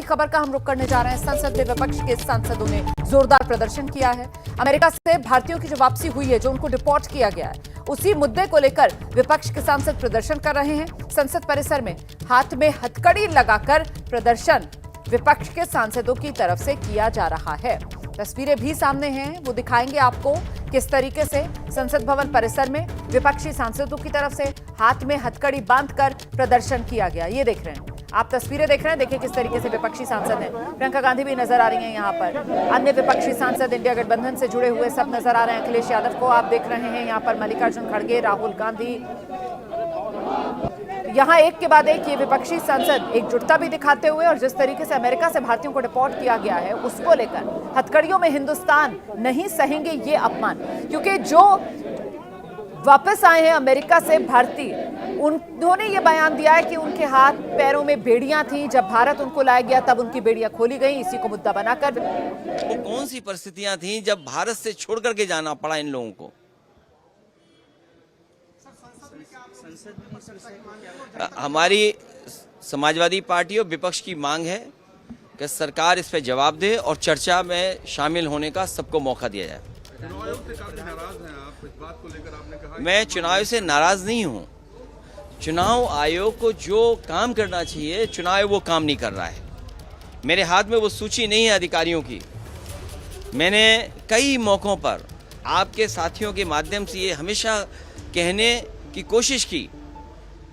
खबर का हम रुख करने जा रहे हैं। संसद में विपक्ष के सांसदों ने जोरदार प्रदर्शन किया है। अमेरिका से भारतीयों की जो वापसी हुई है, जो उनको डिपोर्ट किया गया है, उसी मुद्दे को लेकर विपक्ष के सांसद प्रदर्शन कर रहे हैं। संसद परिसर में हाथ में हथकड़ी लगाकर प्रदर्शन विपक्ष के सांसदों की तरफ से किया जा रहा है। तस्वीरें भी सामने हैं, वो दिखाएंगे आपको किस तरीके से संसद भवन परिसर में विपक्षी सांसदों की तरफ से हाथ में हथकड़ी बांधकर प्रदर्शन किया गया। ये देख रहे हैं आप, तस्वीरें देख रहे हैं। देखिए किस तरीके से विपक्षी सांसद हैं। प्रियंका गांधी भी नजर आ रही हैं यहाँ पर, अन्य विपक्षी सांसद इंडिया गठबंधन से जुड़े हुए सब नजर आ रहे हैं। अखिलेश यादव को आप देख रहे हैं यहाँ पर, मल्लिकार्जुन खड़गे, राहुल गांधी। यहाँ एक के बाद एक ये विपक्षी सांसद एकजुटता भी दिखाते हुए, और जिस तरीके से अमेरिका से भारतीयों को डिपोर्ट किया गया है उसको लेकर हथकड़ियों में हिंदुस्तान नहीं सहेंगे ये अपमान। क्योंकि जो वापस आए हैं अमेरिका से भारतीय, उन्होंने ये बयान दिया है कि उनके हाथ पैरों में बेड़ियां थी। जब भारत उनको लाया गया तब उनकी बेड़ियां खोली गई। इसी को मुद्दा बनाकर वो कौन सी परिस्थितियां थी जब भारत से छोड़ करके जाना पड़ा इन लोगों को? हमारी समाजवादी पार्टी और विपक्ष की मांग है कि सरकार इस पर जवाब दे और चर्चा में शामिल होने का सबको मौका दिया जाए। चुनाव आयोग से काफी नाराज हैं आप, इस बात को लेकर आपने कहा। मैं चुनाव से नाराज नहीं हूं। चुनाव आयोग को जो काम करना चाहिए, चुनाव आयोग वो काम नहीं कर रहा है। मेरे हाथ में वो सूची नहीं है अधिकारियों की। मैंने कई मौकों पर आपके साथियों के माध्यम से ये हमेशा कहने की कोशिश की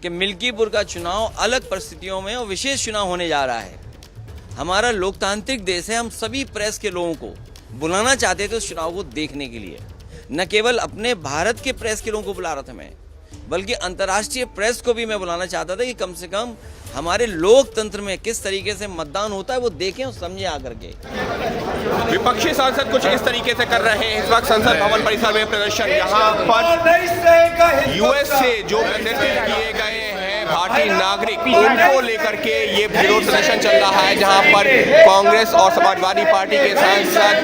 कि मिल्कीपुर का चुनाव अलग परिस्थितियों में और विशेष चुनाव होने जा रहा है। हमारा लोकतांत्रिक देश है, हम सभी प्रेस के लोगों को बुलाना चाहते थे उस चुनाव को देखने के लिए। न केवल अपने भारत के प्रेस के लोगों को बुला रहा था मैं, बल्कि अंतर्राष्ट्रीय प्रेस को भी मैं बुलाना चाहता था कि कम से कम हमारे लोकतंत्र में किस तरीके से मतदान होता है वो देखें और समझें आकर के। विपक्षी सांसद कुछ इस तरीके से कर रहे हैं इस वक्त संसद भवन परिसर में प्रदर्शन। यहाँ पर यूएस से जो प्रेजेंटेड किए गए हैं भारतीय नागरिक, उनको लेकर के ये विरोध प्रदर्शन चल रहा है, जहाँ पर कांग्रेस और समाजवादी पार्टी के सांसद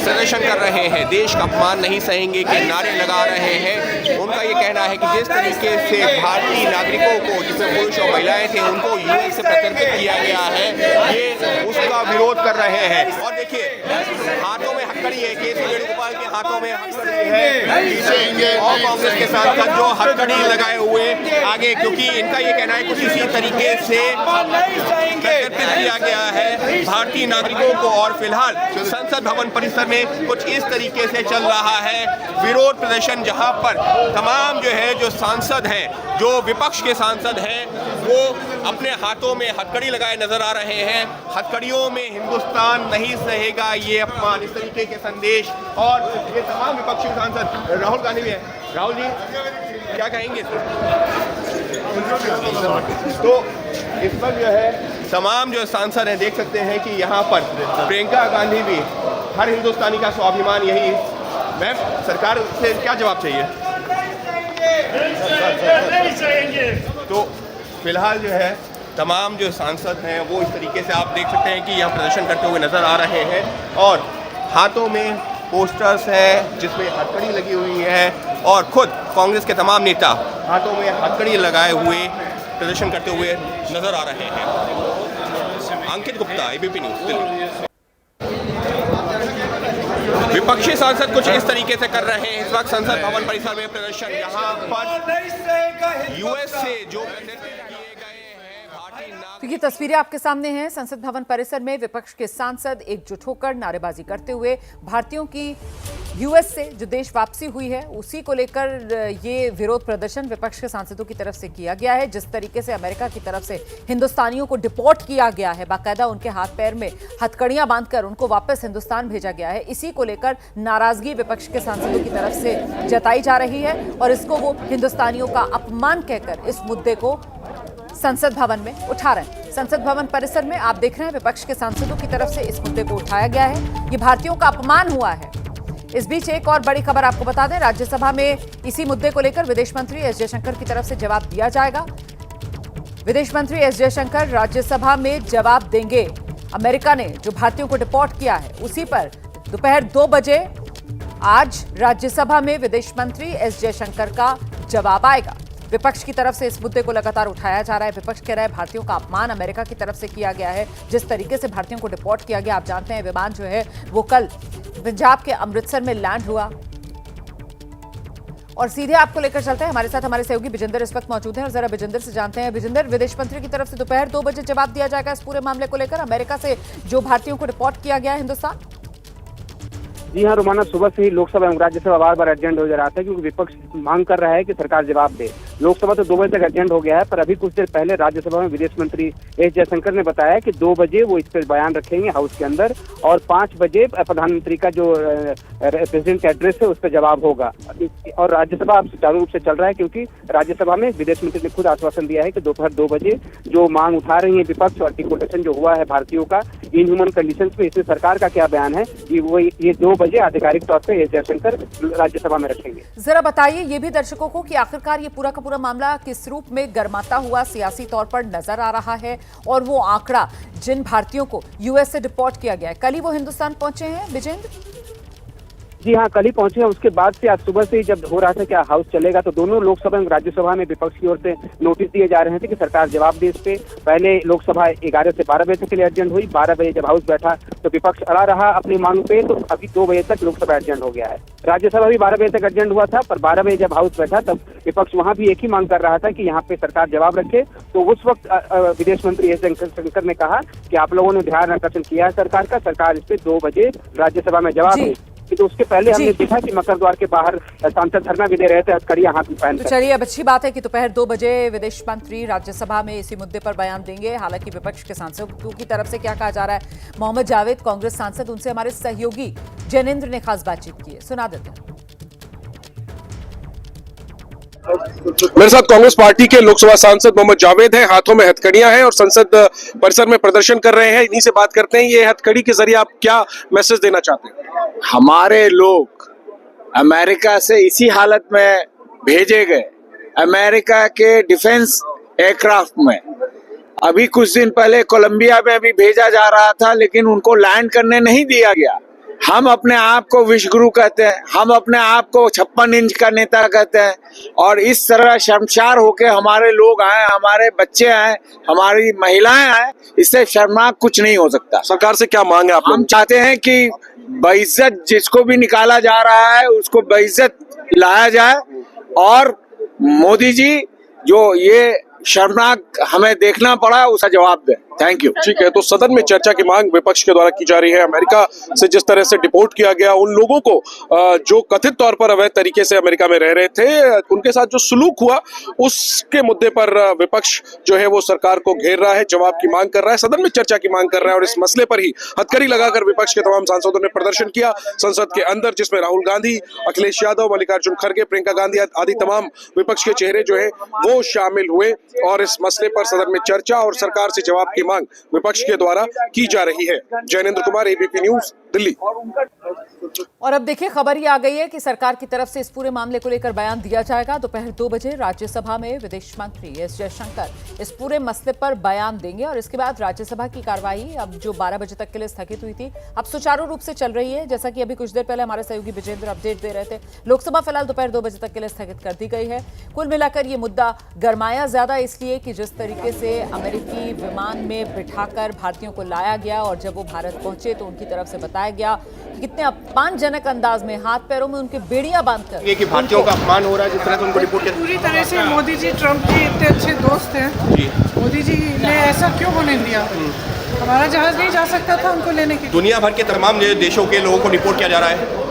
प्रदर्शन कर रहे हैं। देश का अपमान नहीं सहेंगे के नारे लगा रहे हैं। उनका ये कहना है कि जिस तरीके से भारतीय नागरिकों को, जिसमें पुरुष और महिलाएं थे, उनको यूएस से प्रत्यर्पित किया गया है, ये उसका विरोध कर रहे हैं। और देखिए हाथों में हथकड़ी है, केसी वेणुगोपाल के हाथों में हथकड़ी है पीछे, और कांग्रेस के सांसद जो हथकड़ी लगाए हुए आगे, क्योंकि इनका ये कहना है कुछ इसी तरीके से प्रत्यर्पित किया गया है भारतीय नागरिकों को। और फिलहाल संसद भवन परिसर में कुछ इस तरीके से चल रहा है विरोध प्रदर्शन, जहां पर तमाम जो सांसद हैं, जो विपक्ष के सांसद हैं, वो अपने हाथों में हथकड़ी लगाए नजर आ रहे हैं। हथकड़ियों में हिंदुस्तान नहीं सहेगा ये अपमान, इस तरीके के संदेश। और ये तमाम विपक्षी सांसद, राहुल गांधी भी है। राहुल जी क्या कहेंगे? तो इस पर तमाम सांसद हैं, देख सकते हैं कि यहाँ पर प्रियंका गांधी भी, हर हिंदुस्तानी का स्वाभिमान यही। मैम, सरकार से क्या जवाब चाहिए? तो फिलहाल तमाम सांसद हैं वो इस तरीके से आप देख सकते हैं कि यहाँ प्रदर्शन करते हुए नजर आ रहे हैं, और हाथों में पोस्टर्स हैं जिसमें हथकड़ी लगी हुई है, और खुद कांग्रेस के तमाम नेता हाथों में हथकड़ी लगाए हुए प्रदर्शन करते हुए नजर आ रहे हैं। अंकित गुप्ता, एबीपी न्यूज़, दिल्ली। विपक्षी सांसद कुछ इस तरीके से कर रहे हैं इस वक्त संसद भवन परिसर में प्रदर्शन। यहाँ पर यूएस से जो तो ये तस्वीरें आपके सामने हैं। संसद भवन परिसर में विपक्ष के सांसद एकजुट होकर नारेबाजी करते हुए भारतीयों की यूएस से जो देश वापसी हुई है उसी को लेकर ये विरोध प्रदर्शन विपक्ष के सांसदों की तरफ से किया गया है। जिस तरीके से अमेरिका की तरफ से हिंदुस्तानियों को डिपोर्ट किया गया है, बाकायदा उनके हाथ पैर में हथकड़ियां बांधकर उनको वापस हिंदुस्तान भेजा गया है, इसी को लेकर नाराजगी विपक्ष के सांसदों की तरफ से जताई जा रही है, और इसको वो हिंदुस्तानियों का अपमान कहकर इस मुद्दे को संसद भवन में उठा रहे हैं। संसद भवन परिसर में आप देख रहे हैं विपक्ष के सांसदों की तरफ से इस मुद्दे को उठाया गया है। ये भारतीयों का अपमान हुआ है। इस बीच एक और बड़ी खबर आपको बता दें, राज्यसभा में इसी मुद्दे को लेकर विदेश मंत्री एस जयशंकर की तरफ से जवाब दिया जाएगा। विदेश मंत्री एस जयशंकर राज्यसभा में जवाब देंगे। अमेरिका ने जो भारतीयों को डिपोर्ट किया है उसी पर दोपहर 2 बजे आज राज्यसभा में विदेश मंत्री एस जयशंकर का जवाब आएगा। विपक्ष की तरफ से इस मुद्दे को लगातार उठाया जा रहा है। विपक्ष कह रहा है भारतीयों का अपमान अमेरिका की तरफ से किया गया है। जिस तरीके से भारतीयों को डिपोर्ट किया गया, आप जानते हैं विमान जो है वो कल पंजाब के अमृतसर में लैंड हुआ। और सीधे आपको लेकर चलते हैं, हमारे साथ हमारे सहयोगी विजेंद्र इस वक्त मौजूद हैं और जरा विजेंद्र से जानते हैं। विजेंद्र, विदेश मंत्री की तरफ से दोपहर 2 बजे जवाब दिया जाएगा इस पूरे मामले को लेकर, अमेरिका से जो भारतीयों को डिपोर्ट किया गया है हिंदुस्तान। जी हाँ रोमाना, सुबह से ही लोकसभा एवं राज्यसभा बार बार एडजेंट हो जा रहा था क्योंकि विपक्ष मांग कर रहा है कि सरकार जवाब दे। लोकसभा तो 2 बजे तक एडजेंट हो गया है, पर अभी कुछ देर पहले राज्यसभा में विदेश मंत्री एस जयशंकर ने बताया कि 2 बजे वो इस पर बयान रखेंगे हाउस के अंदर और 5 बजे प्रधानमंत्री का जो प्रेसिडेंट का एड्रेस है उस पर जवाब होगा। और राज्यसभा अब सुचारू रूप से चल रहा है क्योंकि राज्यसभा में विदेश मंत्री ने खुद आश्वासन दिया है कि दोपहर 2 बजे जो मांग उठा रही है विपक्ष और डिपोर्टेशन जो हुआ है भारतीयों का इनह्यूमन कंडीशंस में, इसमें सरकार का क्या बयान है कि वो ये 2 बजे आधिकारिक तौर पे एस जयशंकर राज्यसभा में रखेंगे। जरा बताइए ये भी दर्शकों को कि आखिरकार ये पूरा का पूरा मामला किस रूप में गर्माता हुआ सियासी तौर पर नजर आ रहा है और वो आंकड़ा जिन भारतीयों को यूएस से डिपोर्ट किया गया है, कल ही वो हिंदुस्तान पहुंचे हैं विजेंद्र? जी हाँ, कल ही पहुंचे हैं। उसके बाद से आज सुबह से ही जब हो रहा था कि हाउस चलेगा तो दोनों लोकसभा एवं राज्यसभा में विपक्ष की ओर से नोटिस दिए जा रहे थे कि सरकार जवाब दे इस पे। पहले लोकसभा 11 से 12 बजे तक के लिए एडजेंट हुई, 12 बजे जब हाउस बैठा तो विपक्ष अड़ा रहा अपनी मांग पे, तो अभी 2 बजे तक लोकसभा एडजेंट हो गया है। राज्यसभा भी 12 बजे तक एडजेंट हुआ था, पर 12 बजे जब हाउस बैठा तब विपक्ष वहां भी एक ही मांग कर रहा था कि यहाँ पे सरकार जवाब रखे। तो उस वक्त विदेश मंत्री एस जयशंकर ने कहा कि आप लोगों ने ध्यान आकर्षण किया है सरकार का, सरकार इस पे 2 बजे राज्यसभा में जवाब दे। तो उसके पहले हमने देखा कि मकर द्वार के बाहर सांसद धरना भी दे रहे थे हथकड़ियां हाथ में पहनकर। तो चलिए, अब अच्छी बात है कि दोपहर 2 बजे विदेश मंत्री राज्यसभा में इसी मुद्दे पर बयान देंगे। हालांकि विपक्ष के सांसदों की तरफ से क्या कहा जा रहा है, मोहम्मद जावेद कांग्रेस सांसद, उनसे हमारे सहयोगी जैनेंद्र ने खास बातचीत की है, सुना देते हैं। मेरे साथ कांग्रेस पार्टी के लोकसभा सांसद मोहम्मद जावेद हैं, हाथों में हथकड़ियां हैं और संसद परिसर में प्रदर्शन कर रहे हैं। इन्हीं से बात करते हैं, ये हथकड़ी के जरिए आप क्या मैसेज देना चाहते हैं? हमारे लोग अमेरिका से इसी हालत में भेजे गए, अमेरिका के डिफेंस एयरक्राफ्ट में। अभी कुछ दिन पहले कोलंबिया में भी भेजा जा रहा था लेकिन उनको लैंड करने नहीं दिया गया। हम अपने आप को विश्वगुरु कहते हैं, हम अपने आप को 56 इंच का नेता कहते हैं और इस तरह शर्मसार होके हमारे लोग आए, हमारे बच्चे आए, हमारी महिलाएं आए, इससे शर्मनाक कुछ नहीं हो सकता। सरकार से क्या मांग है आप? हम चाहते हैं कि बेइज्जत जिसको भी निकाला जा रहा है उसको बेइज्जत लाया जाए और मोदी जी जो ये शर्मनाक हमें देखना पड़ा उसका जवाब दें। Thank you. ठीक है, तो सदन में चर्चा की मांग विपक्ष के द्वारा की जा रही है। अमेरिका से जिस तरह से डिपोर्ट किया गया उन लोगों को जो कथित तौर पर अवैध तरीके से अमेरिका में रह रहे थे, उनके साथ जो सुलूक हुआ उसके मुद्दे पर विपक्ष जो है वो सरकार को घेर रहा है, जवाब की मांग कर रहा है, सदन में चर्चा की मांग कर रहा है। और इस मसले पर ही हथकड़ी लगाकर विपक्ष के तमाम सांसदों ने प्रदर्शन किया संसद के अंदर, जिसमें राहुल गांधी, अखिलेश यादव, मल्लिकार्जुन खड़गे, प्रियंका गांधी आदि तमाम विपक्ष के चेहरे जो है वो शामिल हुए और इस मसले पर सदन में चर्चा और सरकार से जवाब की मांग विपक्ष के द्वारा की जा रही है। Jainendra Kumar, ABP news, Delhi. और अब देखिए, खबर ये आ गई है कि सरकार की तरफ से इस पूरे मामले को लेकर बयान दिया जाएगा। दोपहर 2 बजे राज्यसभा में विदेश मंत्री एस जयशंकर इस पूरे मसले पर बयान देंगे और इसके बाद राज्यसभा की कार्यवाही अब जो 12 बजे तक के लिए स्थगित हुई थी अब सुचारू रूप से चल रही है। जैसा कि अभी कुछ देर पहले हमारे सहयोगी विजेंद्र अपडेट दे रहे थे, लोकसभा फिलहाल दोपहर 2 बजे तक के लिए स्थगित कर दी गई है। कुल मिलाकर ये मुद्दा गरमाया ज्यादा इसलिए कि जिस तरीके से अमेरिकी विमान में बिठाकर भारतीयों को लाया गया और जब वो भारत पहुंचे तो उनकी तरफ से बताया गया कि कितने अपमानजनक अंदाज में हाथ पैरों में उनके बेड़ियां बांधकर ये कि भारतीयों का अपमान हो रहा है, जिस तरह से उनको रिपोर्ट किया। पूरी तरह से मोदी जी ट्रंप के इतने अच्छे दोस्त हैं, मोदी जी ने ऐसा क्यों होने दिया? हमारा जहाज नहीं जा सकता था उनको लेने के? दुनिया भर के तमाम देशों के लोगों को रिपोर्ट किया जा रहा है।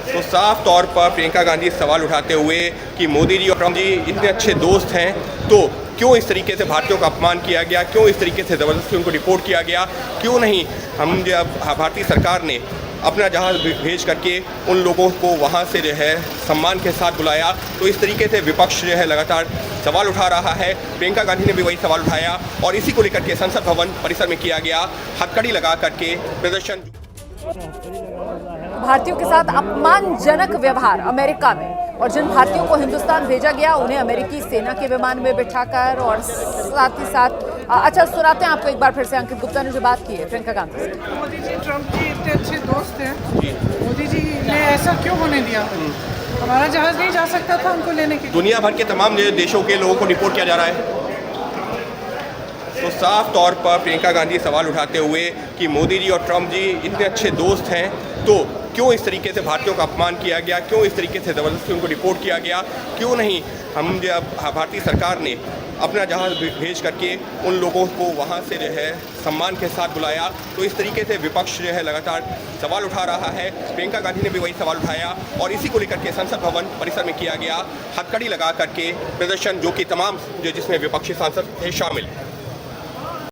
तो साफ तौर पर प्रियंका गांधी सवाल उठाते हुए कि मोदी जी और ट्रंप जी इतने अच्छे दोस्त हैं तो क्यों इस तरीके से भारतीयों का अपमान किया गया, क्यों इस तरीके से ज़बरदस्ती उनको रिपोर्ट किया गया, क्यों नहीं हम जब भारतीय सरकार ने अपना जहाज़ भेज करके उन लोगों को वहाँ से जो है सम्मान के साथ बुलाया। तो इस तरीके से विपक्ष जो है लगातार सवाल उठा रहा है। प्रियंका गांधी ने भी वही सवाल उठाया और इसी को लेकर के संसद भवन परिसर में किया गया हथकड़ी लगा करके प्रदर्शन। भारतीयों के साथ अपमानजनक व्यवहार अमेरिका में और जिन भारतीयों को हिंदुस्तान भेजा गया उन्हें अमेरिकी सेना के विमान में बिठाकर और साथ ही साथ अच्छा सुनाते हैं आपको एक बार फिर से अंकित गुप्ता ने जो बात की है प्रियंका गांधी से। मोदी जी ट्रंप के इतने अच्छे दोस्त हैं, मोदी जी ने ऐसा क्यों होने दिया? हमारा जहाज नहीं जा सकता था उनको लेने के लिए। दुनिया भर के तमाम देशों के लोगों को डिपोर्ट किया जा रहा है। तो साफ तौर पर प्रियंका गांधी सवाल उठाते हुए कि मोदी जी और ट्रम्प जी इतने अच्छे दोस्त हैं, तो क्यों इस तरीके से भारतीयों का अपमान किया गया, क्यों इस तरीके से ज़बरदस्ती उनको डिपोर्ट किया गया, क्यों नहीं हम जब भारतीय सरकार ने अपना जहाज भेज करके उन लोगों को वहाँ से जो है सम्मान के साथ बुलाया। तो इस तरीके से विपक्ष जो है लगातार सवाल उठा रहा है। प्रियंका गांधी ने भी वही सवाल उठाया और इसी को लेकर के संसद भवन परिसर में किया गया हथकड़ी लगा करके प्रदर्शन, जो कि तमाम जिसमें विपक्षी सांसद थे शामिल।